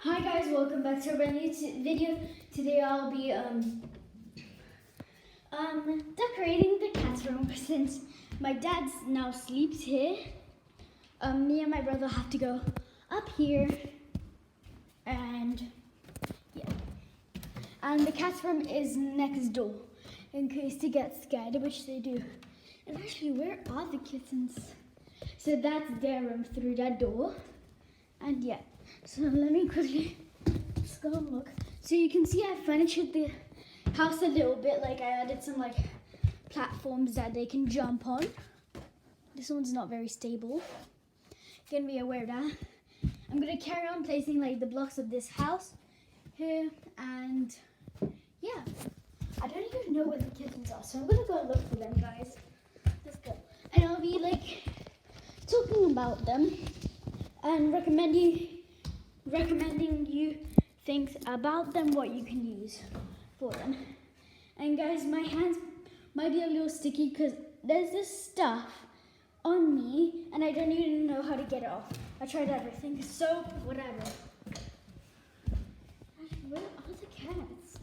Hi guys, welcome back to a brand new video. Today I'll be decorating the cat's room since my dad now sleeps here. Me and my brother have to go up here and yeah. And the cat's room is next door in case they get scared, which they do. And actually, where are the kittens? So that's their room through that door. And yeah, so let me quickly just go and look. So you can see I furnished the house a little bit, like I added some like platforms that they can jump on. This one's not very stable. Gonna be aware of that. I'm gonna carry on placing like the blocks of this house here, and yeah. I don't even know where the kittens are, so I'm gonna go look for them, guys. Let's go. And I'll be like talking about them and recommending you things about them, what you can use for them. And guys, my hands might be a little sticky because there's this stuff on me and I don't even know how to get it off. I tried everything, soap, whatever. Where are the cats?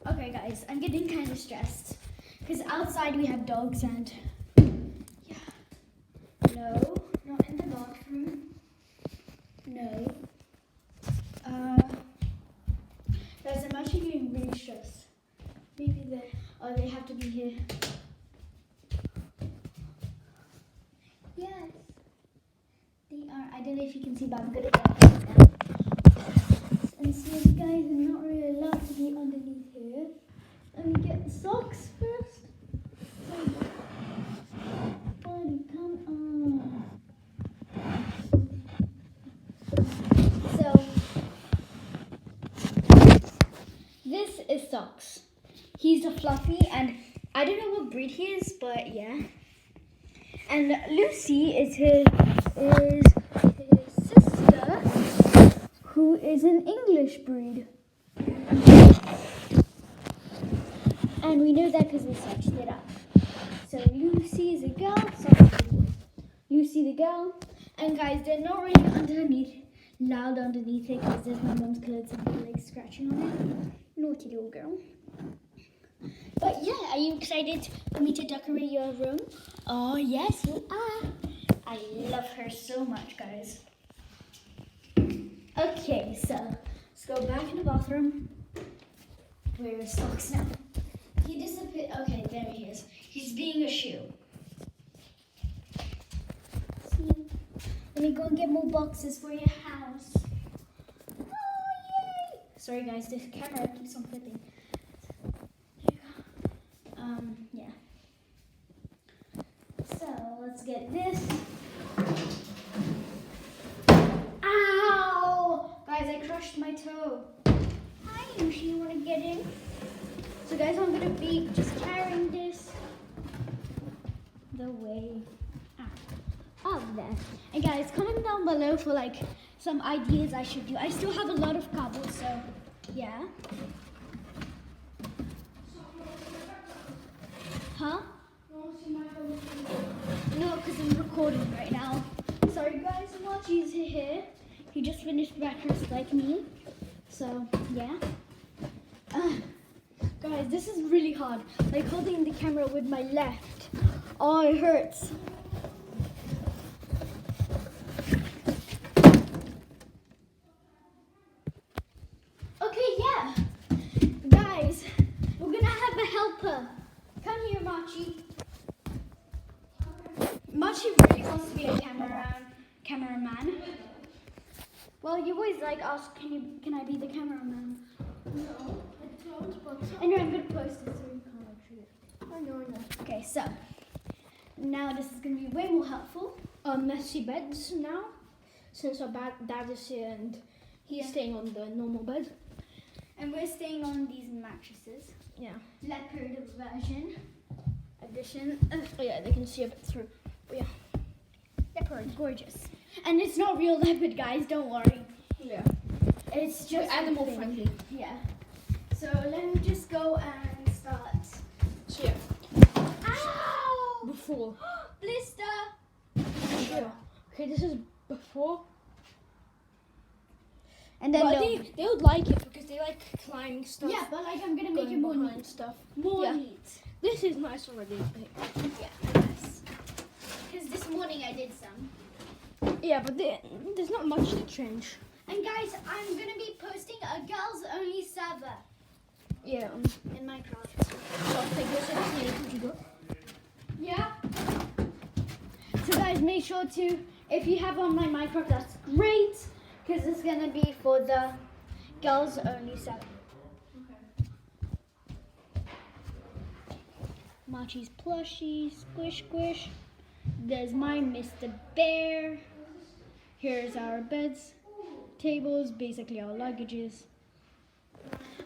Okay guys, I'm getting kind of stressed because outside we have dogs and yeah. No, not in the bathroom. No. Guys, I'm actually getting really stressed. Maybe they have to be here. Yes, they are. I don't know if you can see, but I'm gonna get them now. And so, guys, I'm not really allowed to be underneath here. Let me get the socks first. Buddy, come on. So, this is Socks. He's a fluffy, and I don't know what breed he is, but yeah. And Lucy is his sister, who is an English breed. And we know that because we searched it up. So Lucy is a girl, Lucy the girl. And guys, they're not really loud underneath it because there's my mom's clothes and they're like scratching on it. Naughty little girl. But yeah, are you excited for me to decorate your room? Oh yes, you are. I love her so much, guys. Okay, so let's go back in the bathroom. Where is Socks now? He disappeared. Okay, there he is. He's being a shoe. See? Let me go and get more boxes for your house. Oh, yay! Sorry, guys, this camera keeps on flipping. There you go. Yeah. So, let's get this. Ow! Guys, I crushed my toe. Hi, Lucy, you want to get in? So guys, I'm going to be just carrying this the way out of there. And guys, comment down below for like some ideas I should do. I still have a lot of cardboard, so yeah. Huh? No, because I'm recording right now. Sorry guys, Marchie's here. He just finished breakfast like me. So yeah. Guys, this is really hard. Like holding the camera with my left. Oh, it hurts. Okay, yeah. Guys, we're gonna have a helper. Come here, Machi. Machi really wants to be a cameraman. Well, you always like ask, can I be the cameraman? No, I don't. But anyway, I'm gonna post it so you can't actually. I know. Okay, so now this is gonna be way more helpful. Messy beds now, since our dad is here and he's staying on the normal bed, and we're staying on these mattresses. Yeah. Leopard edition. Oh yeah, they can see it through. Oh yeah. Leopard, gorgeous. And it's not real leopard, guys. Don't worry. Yeah. It's just animal friendly. Yeah. So let me just go and start. So yeah. Ow! Before. Blister! Yeah. Okay, this is before And then But they would like it because they like climbing stuff. yeah, but like I'm gonna make it going more behind neat. stuff. More Yeah. neat. This is nice already. Yeah, nice. Because this morning I did some. Yeah, but there's not much to change. And guys, I'm gonna be posting a girls only server Yeah. in Minecraft. So I'll take this and see you go. Yeah. So guys, make sure to, if you have online Minecraft, that's great, because it's gonna be for the girls only server. Marchie's plushie, squish squish. There's my Mr. Bear. Here's our beds, tables, basically our luggages.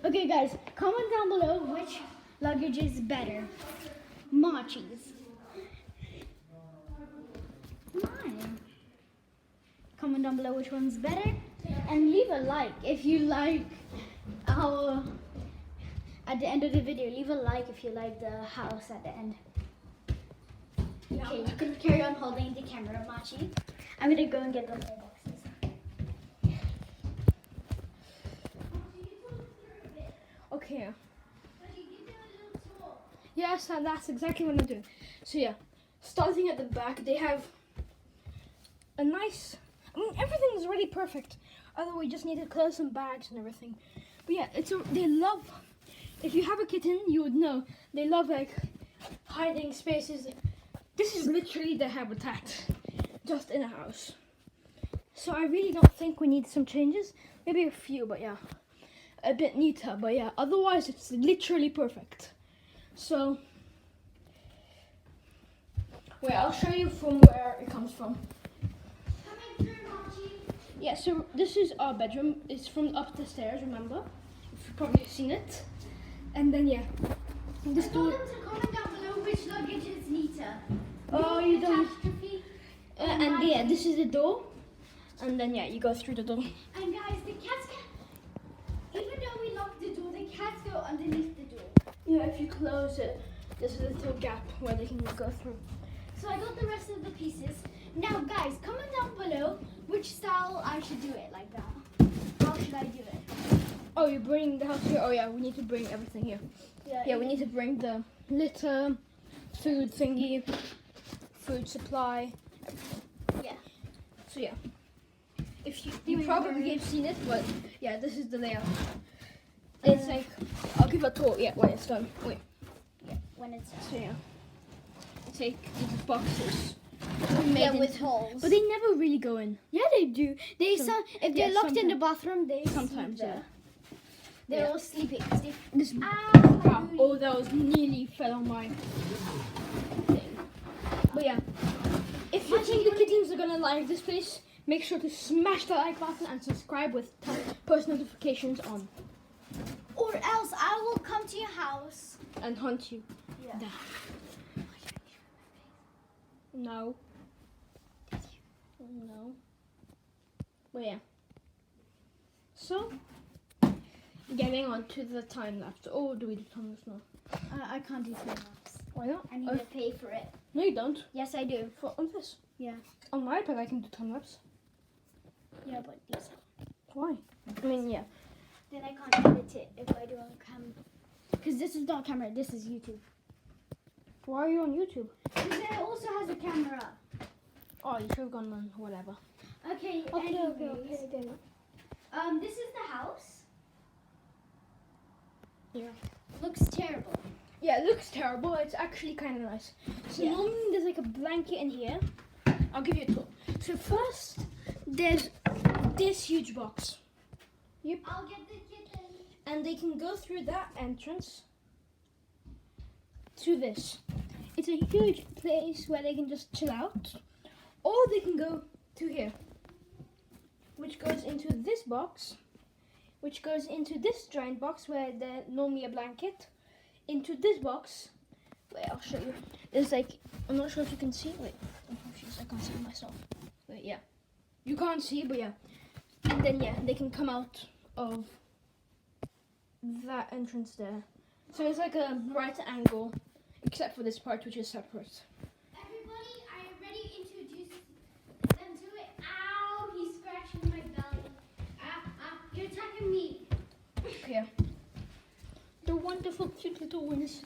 Okay guys, comment down below which luggage is better. Marchie's. Mine. Comment down below which one's better. And leave a like if you like our, at the end of the video, leave a like if you like the house at the end. Yeah. Okay, you can carry on holding the camera, Machi. I'm gonna go and get those air boxes. Okay. Yes, and that's exactly what I'm doing. So yeah, starting at the back, they have a nice. I mean, everything is already perfect. Other we just need to close some bags and everything. But yeah, they love. If you have a kitten, you would know they love like hiding spaces. This is literally their habitat, just in a house. So I really don't think we need some changes. Maybe a few, but yeah, a bit neater. But yeah, otherwise it's literally perfect. So, wait, I'll show you from where it comes from. Coming through, Machi. Yeah, so this is our bedroom. It's from up the stairs, remember? You've probably seen it. And then, yeah, this I told door. them to comment down below which luggage is neater. Oh, you don't. Catastrophe. And yeah, this is the door. And then, yeah, you go through the door. And guys, the cats can, even though we locked the door, the cats go underneath the door. Yeah, if you close it, there's a little gap where they can go through. So I got the rest of the pieces. Now guys, comment down below which style I should do it like that. How should I do it? Oh, you're bringing the house here? Oh, yeah, we need to bring everything here. Yeah, we need to bring the litter, food thingy, food supply. Yeah. So yeah, if you probably have seen it, but yeah, this is the layout. It's like, I'll give a tour, yeah, when it's done. Wait. Yeah, when it's So yeah, take these boxes. yeah, with holes. But they never really go in. yeah, they do. They if they're yeah, locked in the bathroom, they Sometimes, sleep yeah. there. They're Yeah. all sleeping. 'Cause they, This, ow, oh, that was nearly fell on my thing. But yeah, if you think the kittens are gonna like this place, make sure to smash the like button and subscribe with post notifications on or else I will come to your house. and hunt you Yeah. down. No. No. But yeah. So, getting on to the time lapse. Oh, do we do time lapse now? I can't do time lapse. Why not? I need to pay for it. No, you don't. Yes, I do. For on this. Yeah. On my iPad, I can do time lapse. Yeah, but these. Why? I mean, yeah. Then I can't edit it if I do on camera. Because this is not camera, this is YouTube. Why are you on YouTube? Because it also has a camera. Oh, you should have gone on whatever. Okay, Okay, anyways. okay. This is the house. Yeah. Looks terrible. Yeah, it looks terrible. It's actually kind of nice. So Yeah. normally there's like a blanket in here. I'll give you a tour. So first, there's this huge box. Yep. I'll get the kitten. And they can go through that entrance to this. It's a huge place where they can just chill out. Or they can go to here, which goes into this box, which goes into this giant box where there's normally a blanket, into this box. Wait, I'll show you. There's like, I'm not sure if you can see. Wait, I'm confused. I can't see myself. Wait, yeah. You can't see, but yeah. And then, yeah, they can come out of that entrance there. So it's like a right angle, except for this part, which is separate. Everybody, I already introduced them to it. Ow, he's scratching my belly. Ah, ah, beautiful, cute little wings.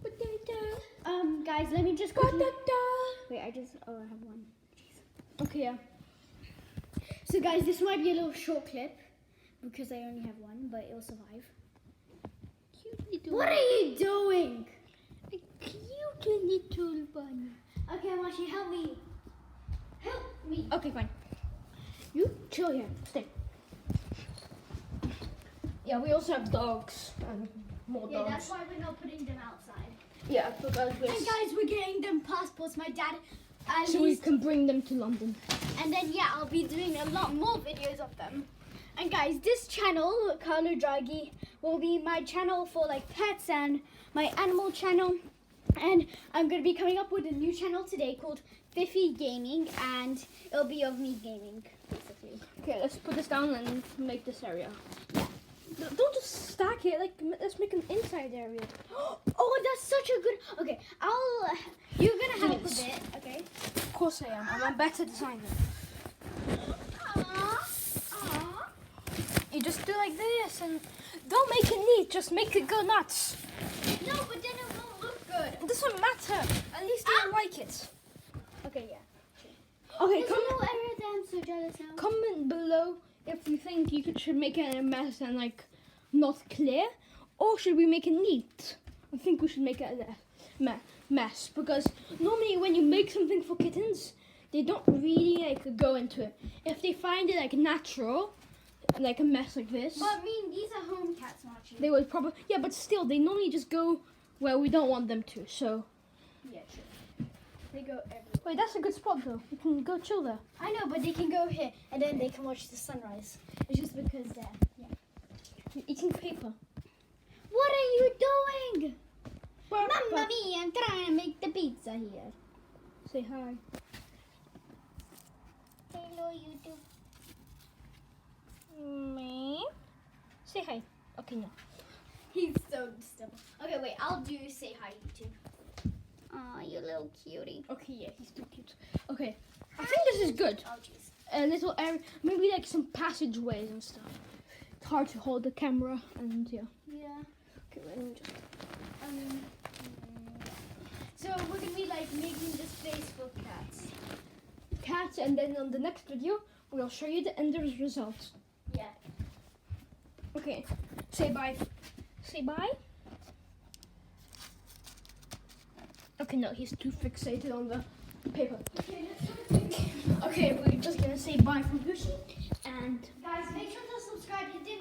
Potato. Guys, let me just quickly. Potato. Wait, I have one. Okay, yeah. So guys, this might be a little short clip because I only have one, but it'll survive. Cute little. What are you doing? A cute little bunny. Okay, Mashi, help me. Help me. Okay, fine. You chill here. Stay. Yeah, we also have dogs and more Yeah, dogs. that's why we're not putting them outside. Yeah, because And guys, we're getting them passports. My dad, at so we least, can bring them to London. and then yeah, I'll be doing a lot more videos of them. And guys, this channel, Carlo Draghi, will be my channel for like pets and my animal channel. And I'm gonna be coming up with a new channel today called Fifi Gaming, and it'll be of me gaming, basically. Okay, let's put this down and make this area. Don't just stack it. Like, let's make an inside area. Oh, that's such a good. Okay, You're gonna help Yes. a bit, okay? Of course I am. I'm a better designer. Aww. You just do like this and don't make it neat. Just make it go nuts. No, but then it won't look good. It doesn't matter. At least you like it. Okay, yeah. Okay, There's a little area that I'm so jealous of. comment below if you think should make it a mess and like not clear, or should we make it neat? I think we should make it a mess because normally when you make something for kittens, they don't really like go into it. If they find it like natural, like a mess like this, But I mean, these are home cats, Machi. they would probably but still they normally just go where we don't want them to. So Yeah, true. They go everywhere. wait, that's a good spot though. We can go chill there. I know, but they can go here and then they can watch the sunrise. It's just because they're. Yeah. You're eating paper. What are you doing? Mamma mia, I'm trying to make the pizza here. Say hi. Hello, YouTube. Me. Say hi. Okay, no. He's so stubborn. Okay, wait, I'll do say hi, YouTube. Aw, you little cutie. Okay, yeah, he's too cute. Okay, I think this is good. Oh, jeez. A little area, maybe like some passageways and stuff. It's hard to hold the camera and yeah. Yeah. Okay, let me just. So we're gonna be like making this place for cats. And then on the next video, we'll show you the end result. Yeah. Okay, say bye. Say bye. Okay, no, he's too fixated on the paper. Okay, let's start. Okay, we're just gonna say bye from Gucci and Guys, make sure to subscribe, hit the